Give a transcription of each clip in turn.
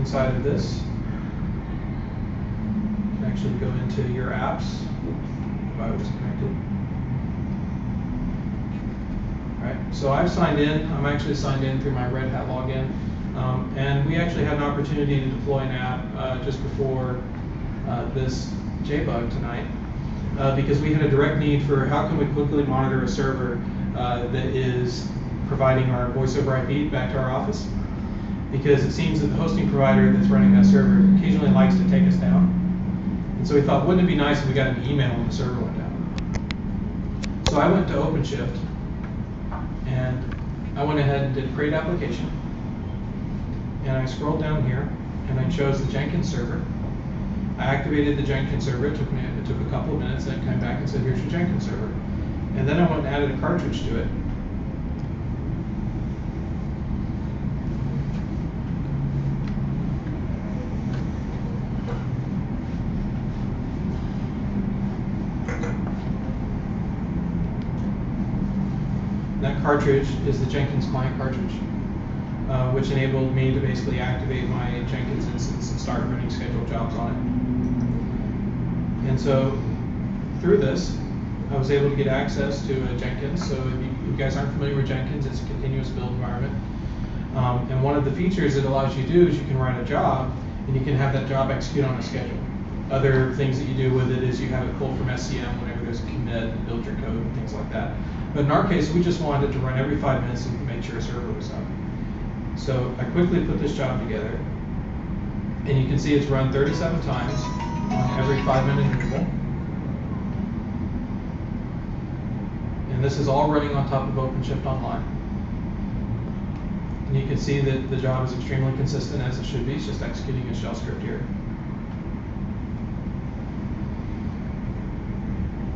inside of this, you can actually go into your apps. If I was connected. All right, so I've signed in. I'm actually signed in through my Red Hat login. And we actually had an opportunity to deploy an app just before this JBug tonight, because we had a direct need for how can we quickly monitor a server that is providing our voice over IP back to our office, because it seems that the hosting provider that's running that server occasionally likes to take us down. And so we thought, wouldn't it be nice if we got an email when the server went down? So I went to Openshift, and I went ahead and did create application. And I scrolled down here, and I chose the Jenkins server. I activated the Jenkins server. It took a couple of minutes, then it came back and said, here's your Jenkins server. And then I went and added a cartridge to it. That cartridge is the Jenkins client cartridge, which enabled me to basically activate my Jenkins instance and start running scheduled jobs on it. And so through this, I was able to get access to Jenkins. So if you guys aren't familiar with Jenkins, it's a continuous build environment. And one of the features it allows you to do is you can write a job, and you can have that job execute on a schedule. Other things that you do with it is you have it pulled from SCM whenever there's a commit, and build your code, and things like that. But in our case, we just wanted it to run every 5 minutes and make sure a server was up. So I quickly put this job together, and you can see it's run 37 times on every 5-minute interval. And this is all running on top of Openshift Online. And you can see that the job is extremely consistent, as it should be. It's just executing a shell script here.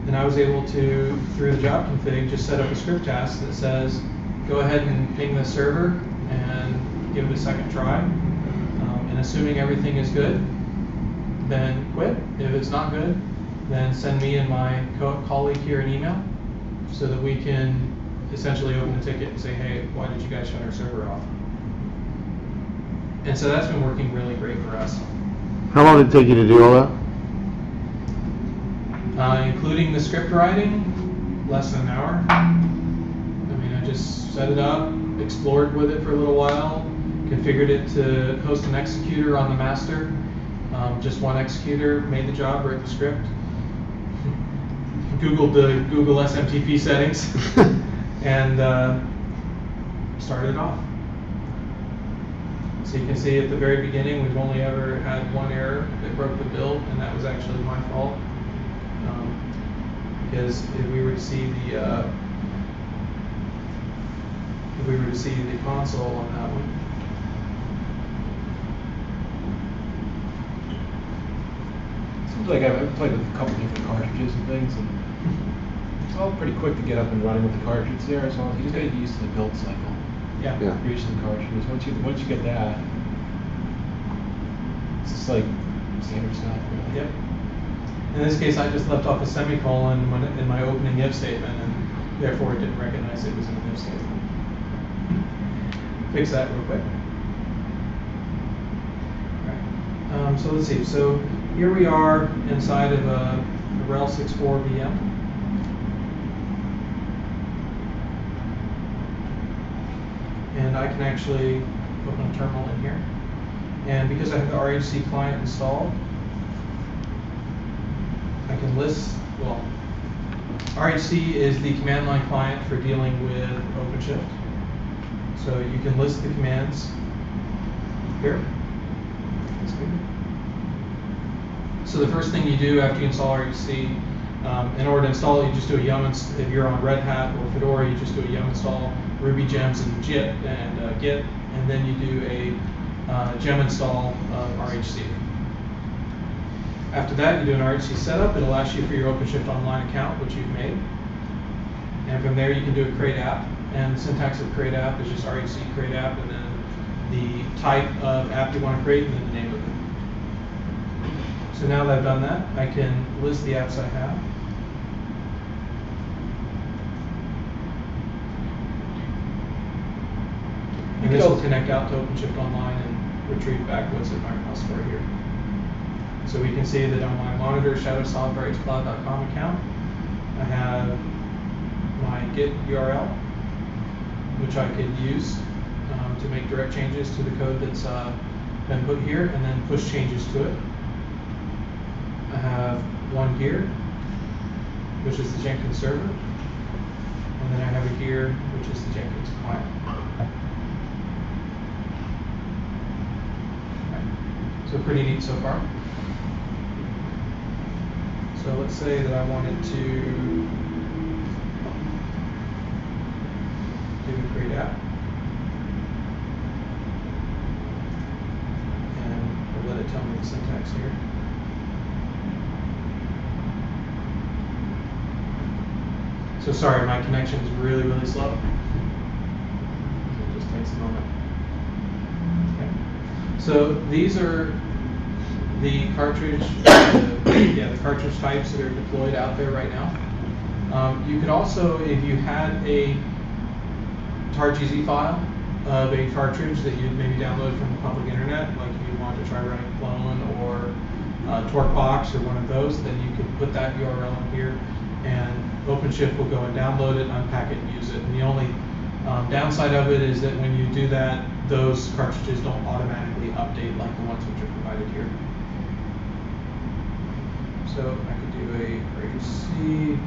And I was able to, through the job config, just set up a script task that says, go ahead and ping this server and give it a second try. And assuming everything is good, then quit. If it's not good, then send me and my colleague here an email so that we can essentially open a ticket and say, hey, why did you guys shut our server off? And so that's been working really great for us. How long did it take you to do all that? Including the script writing, less than an hour. I mean, I just set it up, explored with it for a little while, configured it to host an executor on the master. Just one executor, made the job, wrote the script. Googled the Google SMTP settings, and started it off. So you can see at the very beginning, we've only ever had one error that broke the build, and that was actually my fault. Because if we were to see the console on that one, seems like I've played with a couple different cartridges and things, and it's all pretty quick to get up and running with the cartridge there. So you just got to get used to the build cycle. yeah. You're used to the cartridges. Once you get that, it's just like standard stuff. Really. Yep. In this case, I just left off a semicolon in my opening if statement, and therefore it didn't recognize it was an if statement. Fix that real quick. All right. So let's see. So here we are inside of a RHEL 6.4 VM. And I can actually open a terminal in here. And because I have the RHC client installed, I can list, well, RHC is the command line client for dealing with Openshift. So you can list the commands here. So the first thing you do after you install RHC, in order to install it, you just do a yum install. If you're on Red Hat or Fedora, you just do a yum install Ruby gems and Git, and then you do a gem install of RHC. After that, you do an RHC setup. It'll ask you for your Openshift Online account, which you've made. And from there, you can do a create app. And the syntax of create app is just RHC create app, and then the type of app you want to create, and then the name of it. So now that I've done that, I can list the apps I have. And this will connect out to Openshift Online and retrieve back what's in my repository here. So we can see that on my monitor shadowsoft.rhcloud.com account, I have my Git URL, which I could use to make direct changes to the code that's been put here, and then push changes to it. I have one here, which is the Jenkins server, and then I have it here, which is the Jenkins client. Okay. So pretty neat so far. So let's say that I wanted to do a create app. And I'll let it tell me the syntax here. So sorry, my connection is really, really slow. So it just takes a moment. Okay. So these are the cartridge, the cartridge types that are deployed out there right now. You could also, if you had a tar.gz file of a cartridge that you'd maybe download from the public internet, like if you wanted to try running Clone or TorqueBox or one of those, then you could put that URL in here, and Openshift will go and download it, unpack it, and use it. And the only downside of it is that when you do that, those cartridges don't automatically update like the ones which are provided here. So I could do a create C,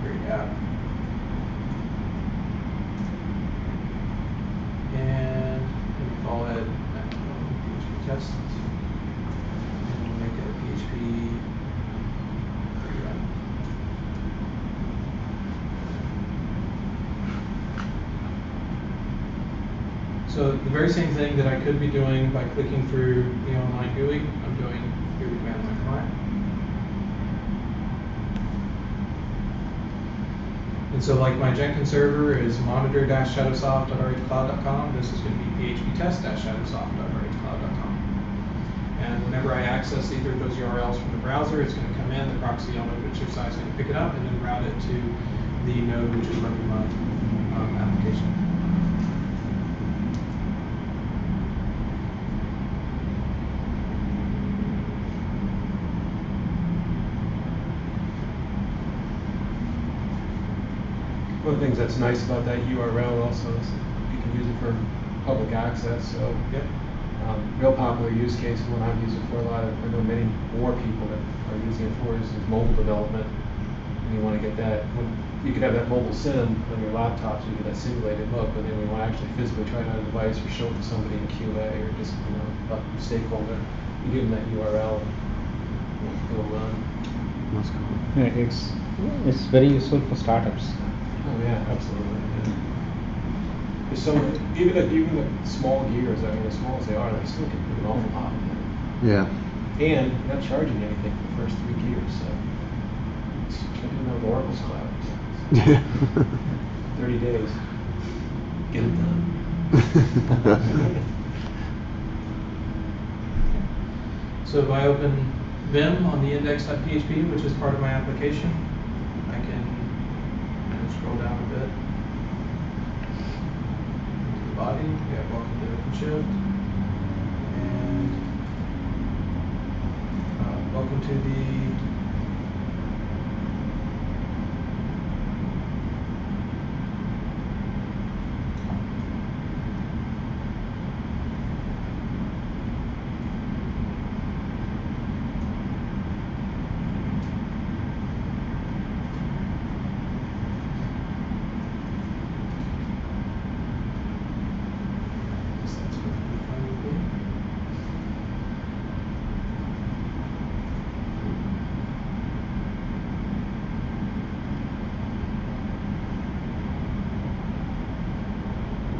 create app, and we call it PHP test, and we'll make it a PHP rerun. So the very same thing that I could be doing by clicking through the online GUI, I'm doing through the command line client. And so like my Jenkins server is monitor-shadowsoft.rhcloud.com, this is going to be phptest-shadowsoft.rhcloud.com. And whenever I access either of those URLs from the browser, it's going to come in, the proxy element which is going to pick it up and then route it to the node which is running my application. One of the things that's nice about that URL also is you can use it for public access. So, Yep. Real popular use case, one I've used it for a lot of, I know many more people that are using it for is mobile development. And you want to get that, you can have that mobile sim on your laptop, so you get that simulated look, but then we want to actually physically try it on a device or show it to somebody in QA or just, a stakeholder. You give them that URL and it'll run. That's cool. Yeah, it's very useful for startups. Oh yeah, absolutely. Yeah. So even with small gears, I mean, as small as they are, they still can do an awful lot with them. Yeah. And you're not charging anything for the first 3 gears, so it's like doing that with Oracle's cloud. Yeah. 30 days, get it done. So if I open Vim on the index.php, which is part of my application, I can scroll down a bit to the body. We have welcome to Openshift, and welcome to the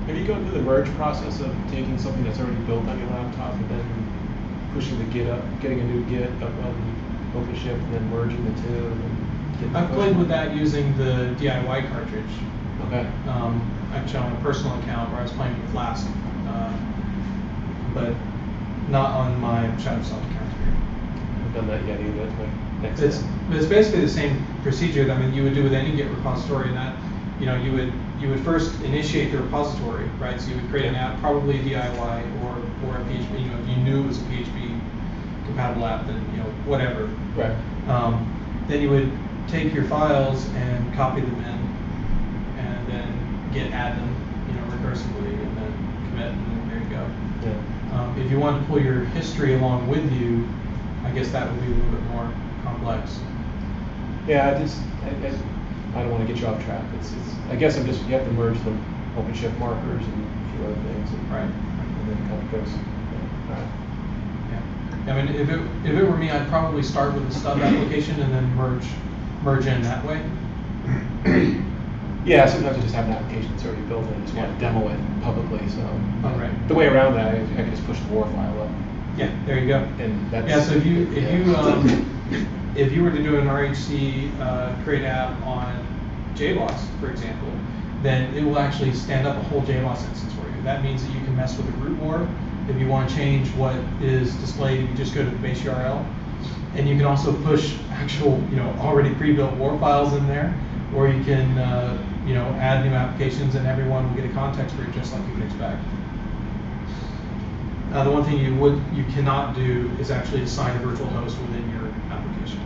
Have you gone through the merge process of taking something that's already built on your laptop and then pushing the Git up, getting a new Git up on Openshift and then merging the two? And then I've played with that using the DIY cartridge. Okay. Actually on a personal account where I was playing with Flask, but not on my Shadowsoft account here. I haven't done that yet either. That's my next It's step. basically the same procedure that you would do with any Git repository, and that you would first initiate the repository, right? So you would create an app, probably DIY or a PHP. If you knew it was a PHP compatible app, then whatever. Right. Then you would take your files and copy them in, and then git add them, recursively, and then commit, and then there you go. Yeah. If you want to pull your history along with you, I guess that would be a little bit more complex. Yeah, I don't want to get you off track. I guess you have to merge the Openshift markers and a few other things. Right. And then it kind of goes. Yeah. All right. Yeah. I mean, if it were me, I'd probably start with a stub application and then merge in that way. Yeah, sometimes I just have an application that's already built and I just want to demo it publicly. So Right. the way around that, I can just push the WAR file up. Yeah, there you go. And that's, Yeah, so if you were to do an RHC create app on JBoss, for example, then it will actually stand up a whole JBoss instance for you. That means that you can mess with the root WAR. If you want to change what is displayed, you just go to the base URL, and you can also push actual, already pre-built WAR files in there, or you can, add new applications, and everyone will get a context for it just like you would expect. The one thing you cannot do is actually assign a virtual host within your application.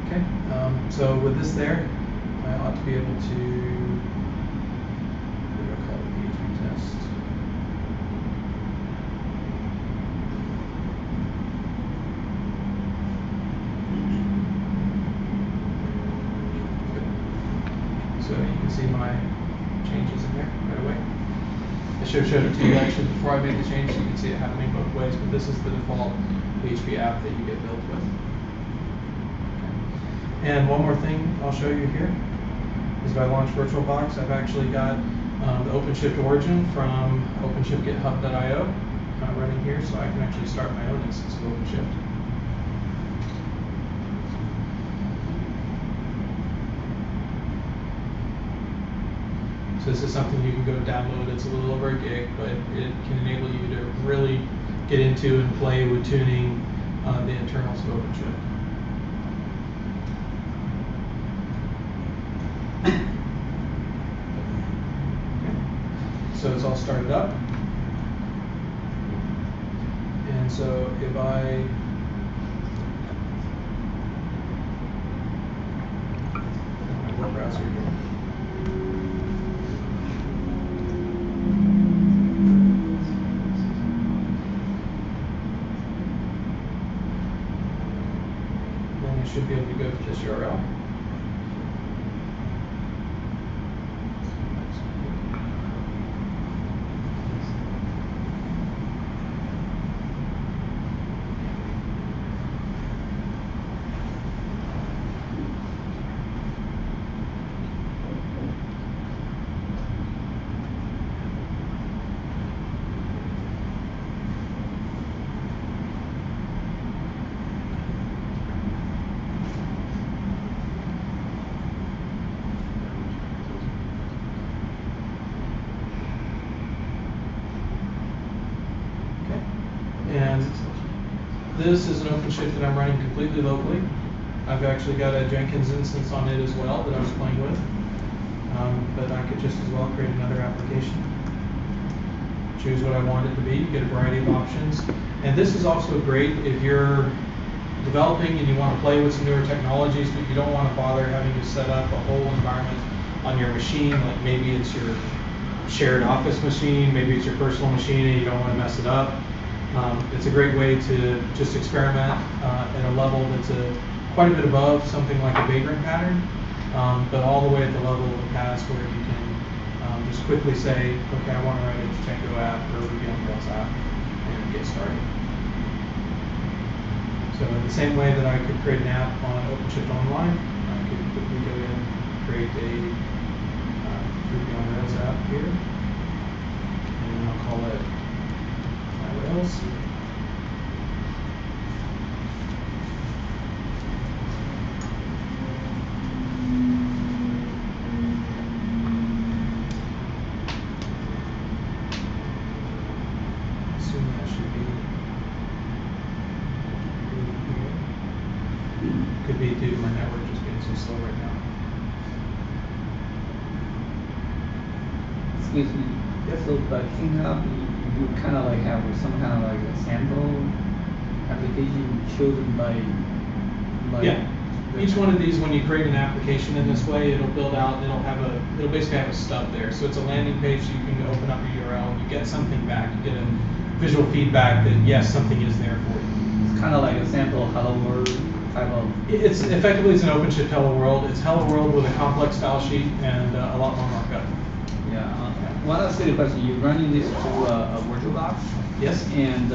Okay, so with this there, I ought to be able to, what do I call it, PHP test. So you can see my changes in there right away. I should have showed it to you actually before I made the change, so you can see it happening both ways, but this is the default PHP app that you get built with. Okay. And one more thing I'll show you here is if I launch VirtualBox, I've actually got the Openshift Origin from OpenShiftGitHub.io running here, so I can actually start my own instance of OpenShift. So this is something you can go download. It's a little over a gig, but it can enable you to really get into and play with tuning the internals of OpenShift. Okay. So it's all started up. And so if I my web browser here. Should be able to go to this URL. And this is an OpenShift that I'm running completely locally. I've actually got a Jenkins instance on it as well that I was playing with. But I could just as well create another application. Choose what I want it to be, get a variety of options. And this is also great if you're developing and you want to play with some newer technologies, but you don't want to bother having to set up a whole environment on your machine. Like maybe it's your shared office machine, maybe it's your personal machine and you don't want to mess it up. It's a great way to just experiment at a level that's quite a bit above something like a vagrant pattern, but all the way at the level of the past where you can just quickly say, okay, I want to write a Django app or a Ruby on Rails app and get started. So in the same way that I could create an app on OpenShift Online, I could quickly go in and create a Ruby on Rails app here, and I'll call it Rails. Assume that should be here. Could be due to my network just being so slow right now. Excuse me. Yes. So by GitHub, you kind of like have some kind of like a sample application chosen by. Yeah. Each one of these, when you create an application in this way, it'll build out, it'll basically have a stub there. So it's a landing page, so you can open up a URL and you get something back. You get a visual feedback that yes, something is there for you. It's kind of like a sample hello world type of. It's effectively it's an OpenShift Hello World. It's Hello World with a complex style sheet and a lot more markup. Yeah. One other silly question: you're running this through a VirtualBox. Yes. And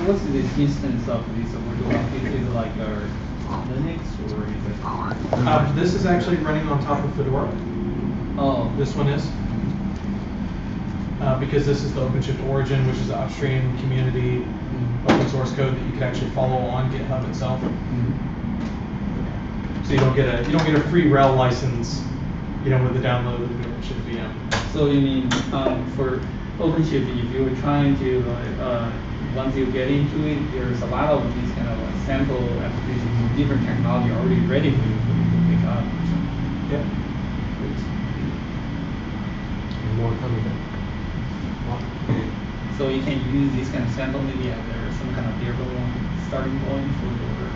what's the instance of this VirtualBox? Is it like a Linux or is it? This is actually running on top of Fedora. Oh. This one is. Because this is the Openshift Origin, which is the upstream community open source code that you can actually follow on GitHub itself. So you don't get a free RHEL license, with the download of the OpenShift VM. So you mean for OpenShift, if you're trying to once you get into it, there's a lot of these kind of sample applications with different technology already ready for you to pick up. Yep. More coming in. So you can use this kind of sample maybe as some kind of dearable starting point for your.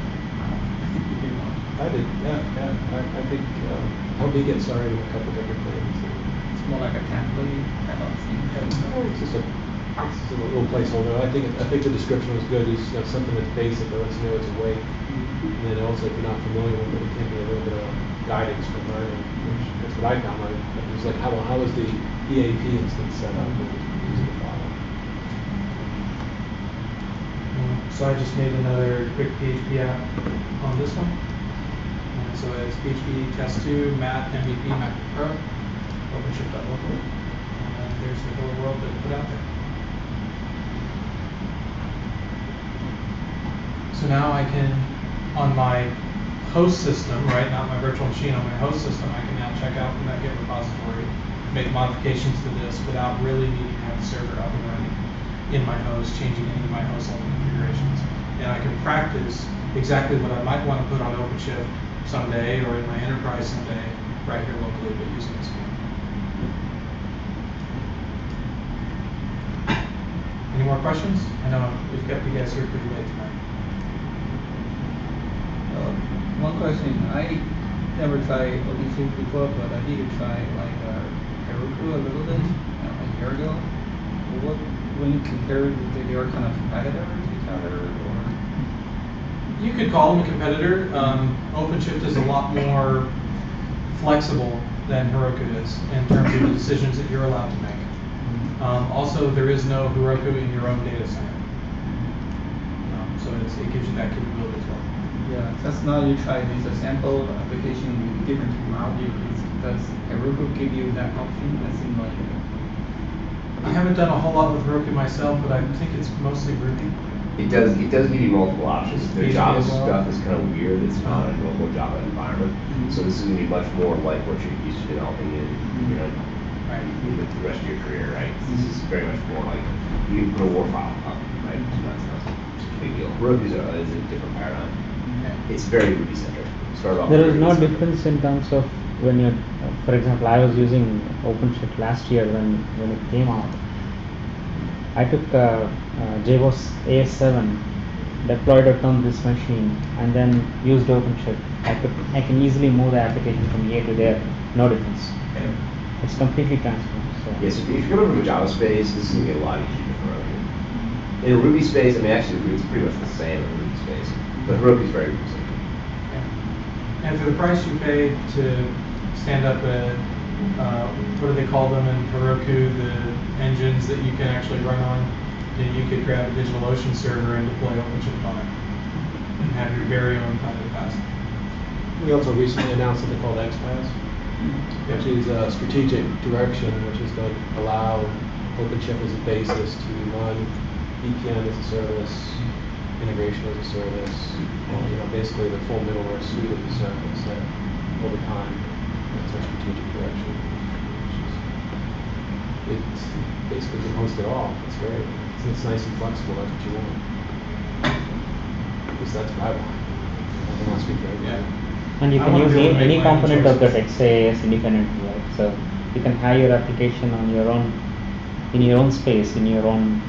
I did, yeah. I think help me get started with a couple different things. It's more like a template type of thing. It's just a little placeholder. I think the description was good. It's something that's basic that lets you know it's a way. And then also, if you're not familiar with it, it can be a little bit of guidance for learning. Which that's what I found. It was like how is the EAP instance set up and using the file. So I just made another quick PHP app on this one. So it's PHP test 2, Mat, MVP, Mac Pro, OpenShift.local. And there's the whole world that we put out there. So now I can, on my host system, right, not my virtual machine, on my host system, I can now check out from that Git repository, make modifications to this without really needing to have the server up and running in my host, changing any of my host level configurations. And I can practice exactly what I might want to put on OpenShift someday or in my enterprise someday right here locally, but using this one. Any more questions? I know we've kept you guys here pretty late tonight. One question, I never tried OpenShift before, but I did try like Heroku a little bit a year ago. When you compare, they are kind of competitors to each other, or? You could call them a competitor. OpenShift is a lot more flexible than Heroku is in terms of the decisions that you're allowed to make. Also, there is no Heroku in your own data center. So it gives you that capability as well. Yeah, just now you try this sample application with different technology. Does Heroku give you that option? That seems like I haven't done a whole lot with Heroku myself, but I think it's mostly Ruby. It does give you multiple options. The PHP Java as well. stuff is kind of weird. It's not a normal Java environment. So this is going to be much more like what you're used to developing in, Right. with the rest of your career, right? This is very much more like you can put a war file up, right? So that's not such a big deal. Heroku is a different paradigm. It's very Ruby centric. There is no difference in terms of when you're, for example, I was using OpenShift last year when it came out. I took JBoss AS7, deployed it on this machine, and then used OpenShift. I can easily move the application from here to there, no difference. Okay. It's completely transformed. So. Yes, if you're coming from a Java space, this is going to get a lot easier for Heroku. In a Ruby space, actually it's pretty much the same in a Ruby space, but Heroku is very Ruby centric. And for the price you pay to stand up what do they call them in Heroku, the engines that you can actually run on, then you could grab a DigitalOcean server and deploy OpenShift on it and have your very own private pass. We also recently announced something called XPass, which is a strategic direction, which is going to allow OpenShift as a basis to run VPN as a service, integration as a service, basically the full middleware suite of the service that over time, that's our strategic direction. It's basically can host it all. It's great. It's nice and flexible. That's what you want. At least that's what I want. I want to speak for everybody. Yeah. And you I can wanna use be able to make any my own component of that choices. XAS independently, right? So you can have your application on your own, in your own space, in your own,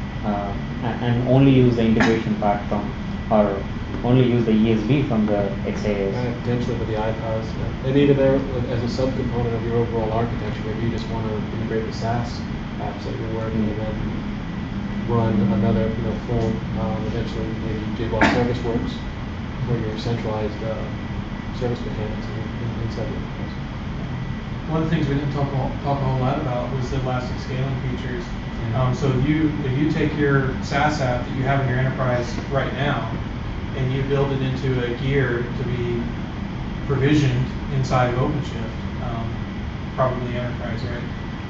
and only use the integration part from, or only use the ESB from the XAS. Potentially with the iPads, and even there, as a subcomponent of your overall architecture, maybe you just want to integrate the SaaS apps that you're working, and then run another, full, eventually maybe JBoss Service Works, where your centralized service mechanics inside the enterprise. One of the things we didn't talk a whole lot about was the elastic scaling features. So if you take your SaaS app that you have in your enterprise right now, and you build it into a gear to be provisioned inside of Openshift, probably enterprise, right?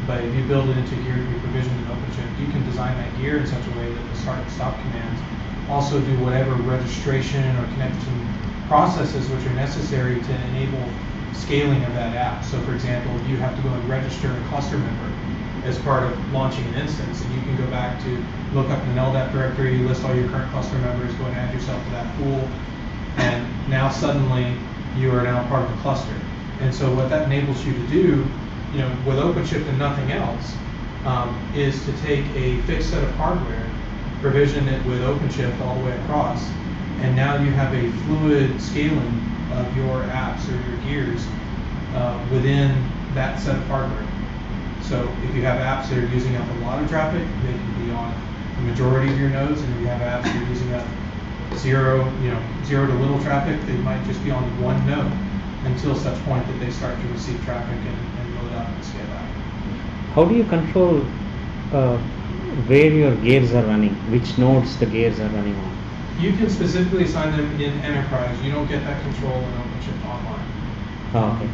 But if you build it into a gear to be provisioned in Openshift, you can design that gear in such a way that the start and stop commands also do whatever registration or connection processes which are necessary to enable scaling of that app. So for example, if you have to go and register a cluster member as part of launching an instance, and you can go back to look up in an LDAP directory, list all your current cluster members, go and add yourself to that pool, and now suddenly you are now part of the cluster. And so what that enables you to do, with OpenShift and nothing else, is to take a fixed set of hardware, provision it with OpenShift all the way across, and now you have a fluid scaling of your apps or your gears within that set of hardware. So if you have apps that are using up a lot of traffic, they can be on the majority of your nodes, and if you have apps that are using up zero to little traffic, they might just be on one node until such point that they start to receive traffic and load up and scale out. How do you control where your gears are running, which nodes the gears are running on? You can specifically assign them in enterprise. You don't get that control in OpenShift Online. Oh, okay.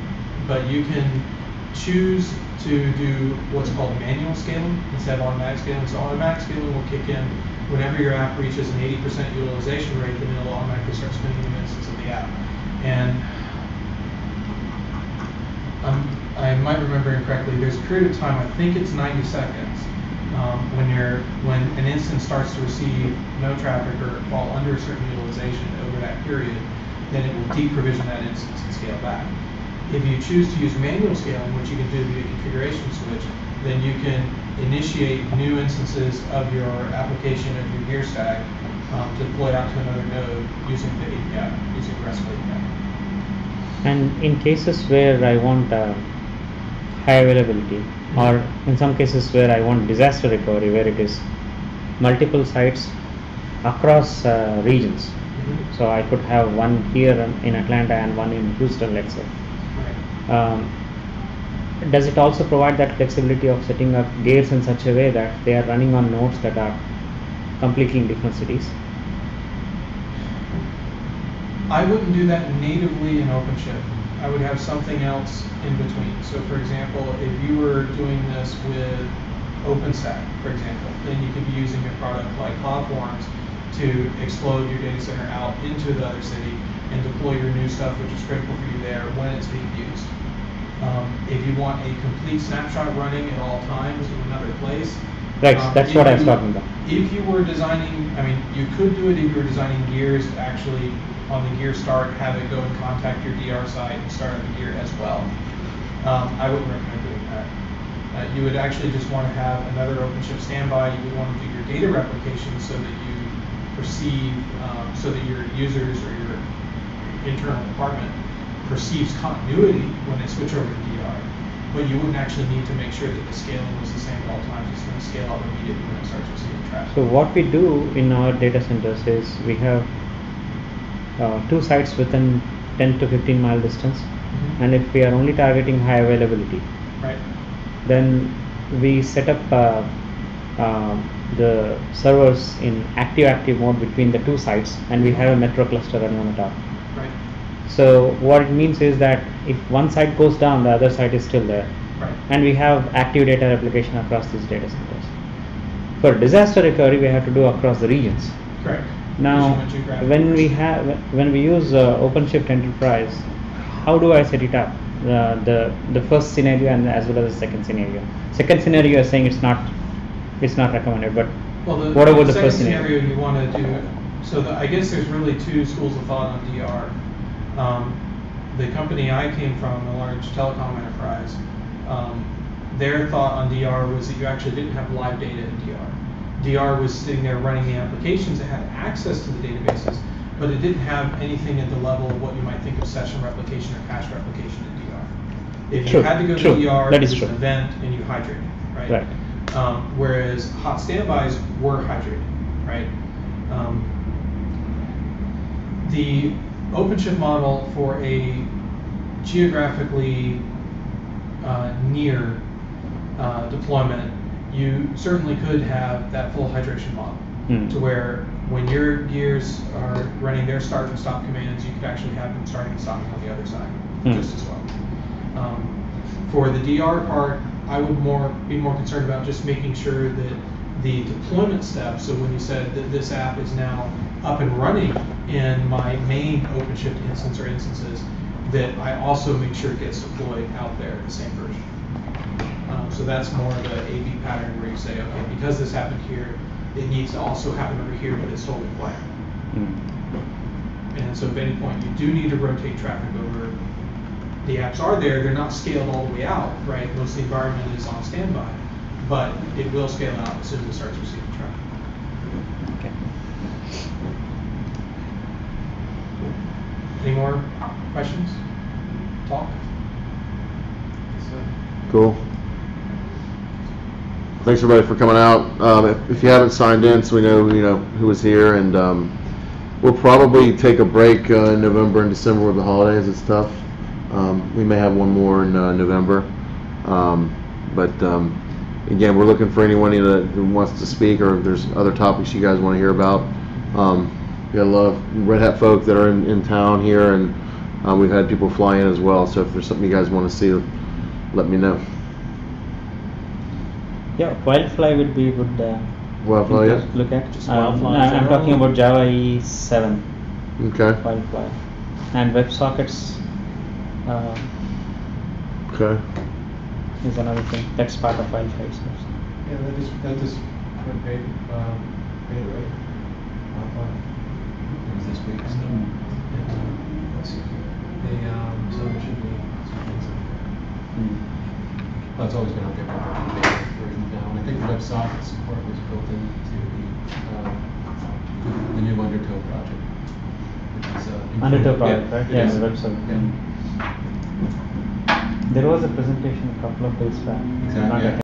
But you can choose to do what's called manual scaling instead of automatic scaling. So automatic scaling will kick in whenever your app reaches an 80% utilization rate, then it'll automatically start spinning an instance of the app. And I might remember incorrectly, there's a period of time, I think it's 90 seconds, when an instance starts to receive no traffic or fall under a certain utilization over that period, then it will deprovision that instance and scale back. If you choose to use manual scaling, which you can do via configuration switch, then you can initiate new instances of your application of your gear stack to deploy out to another node using the API, using RESTful API. And in cases where I want high availability, or in some cases where I want disaster recovery, where it is multiple sites across regions. So I could have one here in Atlanta and one in Houston, let's say. Does it also provide that flexibility of setting up gears in such a way that they are running on nodes that are completely in different cities? I wouldn't do that natively in OpenShift. I would have something else in between. So for example, if you were doing this with OpenStack, for example, then you could be using a product like CloudForms to explode your data center out into the other city and deploy your new stuff, which is critical for you there when it's being used. If you want a complete snapshot running at all times in another place, Right, that's what I was talking about. If you were designing, you could do it if you were designing gears to actually, on the gear start, have it go and contact your DR site and start up the gear as well. I wouldn't recommend doing that. You would actually just want to have another OpenShift standby. You would want to do your data replication so that you perceive, so that your users or your internal department perceives continuity when they switch over to DR. But you wouldn't actually need to make sure that the scaling was the same at all times. It's going to scale up immediately when it starts receiving traffic. So what we do in our data centers is we have 2 sites within 10 to 15 mile distance, and if we are only targeting high availability, right, then we set up the servers in active mode between the 2 sites, and we have a metro cluster running on the top. right, So what it means is that if one site goes down, the other site is still there, right. and we have active data replication across these data centers. For disaster recovery, we have to do across the regions. Correct. Now, when we use OpenShift Enterprise, how do I set it up? The first scenario and as well as the second scenario. Second scenario is saying it's not recommended, but what about the first scenario? You want to do, so I guess there's really 2 schools of thought on DR. The company I came from, a large telecom enterprise, their thought on DR was that you actually didn't have live data in DR. DR was sitting there running the applications that had access to the databases, but it didn't have anything at the level of what you might think of session replication or cache replication in DR. If you True, had to go true. to DR, That it is was true. an event and you hydrated, right? Right. Whereas hot standbys were hydrated, right? The Openshift model for a geographically near deployment, you certainly could have that full hydration model to where when your gears are running their start and stop commands, you could actually have them starting and stopping on the other side just as well. For the DR part, I would be more concerned about just making sure that the deployment steps, so when you said that this app is now up and running in my main OpenShift instance or instances, that I also make sure it gets deployed out there at the same version. So that's more of a A/B pattern where you say, okay, because this happened here, it needs to also happen over here, but it's totally planned. And so if at any point you do need to rotate traffic over, the apps are there, they're not scaled all the way out, right? Most of the environment is on standby, but it will scale out as soon as it starts receiving traffic. Okay. Any more questions? Talk? Cool. Thanks everybody for coming out. If you haven't signed in, so we know who was here, and we'll probably take a break in November and December with the holidays. It's tough. We may have one more in November, but again, we're looking for anyone who wants to speak, or if there's other topics you guys want to hear about. We got a lot of Red Hat folk that are in town here, and we've had people fly in as well. So if there's something you guys want to see, let me know. Yeah, Wildfly would be a good Wildfly, thing yeah. to look at. Just Wildfly in I'm general? talking about Java EE 7 Okay. Wildfly and WebSockets Okay. is another thing that's part of Wildfly itself. Yeah, that just went paid, right? It was this week, so. Let's see. So it should be. Well, it's always been out there, but the beta version now. And I think the WebSocket support was built into the new Undertow project. Which is, Undertow project, right? it Yeah, is. the website. Yeah. There was a presentation a couple of days back. Exactly, Not yeah.